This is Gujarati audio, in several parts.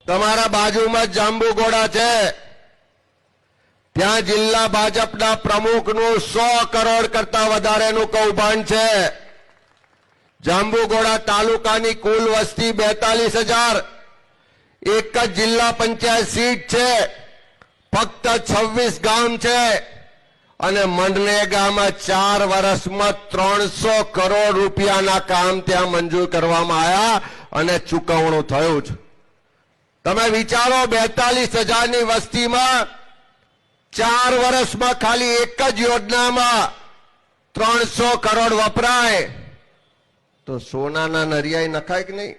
તમારા બાજુમાં જાંબુઘોડા છે, ત્યાં જિલ્લા ભાજપના પ્રમુખનું 100 કરોડ કરતા વધારેનું કૌભાંડ છે. જાંબુઘોડા તાલુકાની કુલ વસ્તી 42,000, એક જ જિલ્લા પંચાયત સીટ છે, ફક્ત 26 ગામ છે અને મનરેગામાં 4 વર્ષમાં 300 કરોડ રૂપિયાના કામ ત્યાં મંજૂર કરવામાં આવ્યા અને ચૂકવણું થયું છે. તમે વિચારો, 42,000ની વસ્તીમાં 4 વર્ષમાં ખાલી એક જ યોજનામાં 300 કરોડ વપરાય તો સોનાના નરિયાઈ નખાય કે નહીં?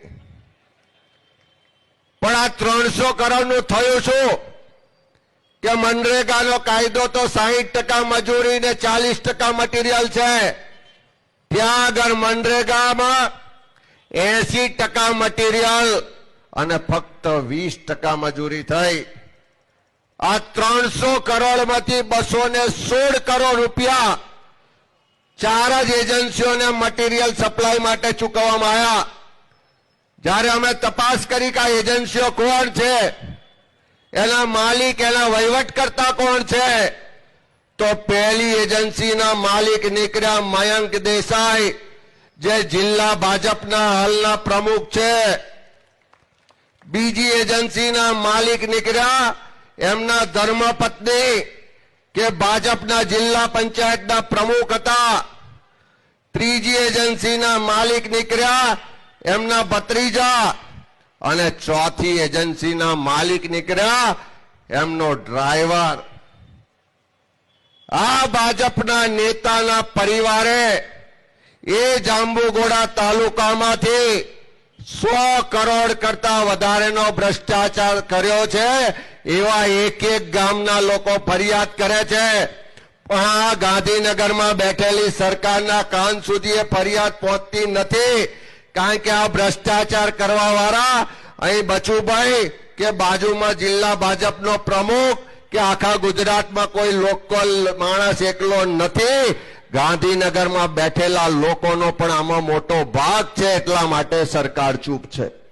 પણ આ 300 કરોડનું થયું શું કે મનરેગાનો કાયદો તો 60% મજૂરી ને 40% મટીરિયલ છે. ત્યાં આગળ મનરેગામાં 80% મટીરિયલ અને ફક્ત 20% મજૂરી થઈ. આ 300 કરોડમાંથી 216 કરોડ રૂપિયા 4 જ એજન્સીઓને મટીરિયલ સપ્લાય માટે ચૂકવવામાં આવ્યા. જ્યારે અમે તપાસ કરી કે આ એજન્સીઓ કોણ છે, એના માલિક, એના વહીવટકર્તા કોણ છે, તો પહેલી એજન્સીના માલિક નીકળ્યા મયંક દેસાઈ, જે જિલ્લા ભાજપના હાલના પ્રમુખ છે. બીજી એજન્સીના માલિક નીકળ્યા એમના ધર્મપત્ની, કે ભાજપના જિલ્લા પંચાયતના પ્રમુખ હતા. ત્રીજી એજન્સીના માલિક નીકળ્યા એમના ભત્રીજા અને ચોથી એજન્સીના માલિક નીકળ્યા એમનો ડ્રાઈવર. આ ભાજપના નેતાના પરિવારે એ જાંબુઘોડા તાલુકામાંથી 100 કરોડ કરતા વધારેનો ભ્રષ્ટાચાર કર્યો છે. એવા એક ગામના લોકો ફરિયાદ કરે છે, પણ આ ગાંધીનગરમાં બેઠેલી સરકારના કાન સુધી એ ફરિયાદ પહોંચતી નથી. કારણ કે આ ભ્રષ્ટાચાર કરવા વાળા અહીં બચુભાઈ કે બાજુમાં જિલ્લા ભાજપનો પ્રમુખ કે આખા ગુજરાતમાં કોઈ લોકલ માણસ એકલો નથી. ગાંધીનગરમાં બેઠેલા લોકોનો પણ આમાં મોટો ભાગ છે, એટલા માટે સરકાર ચૂપ છે.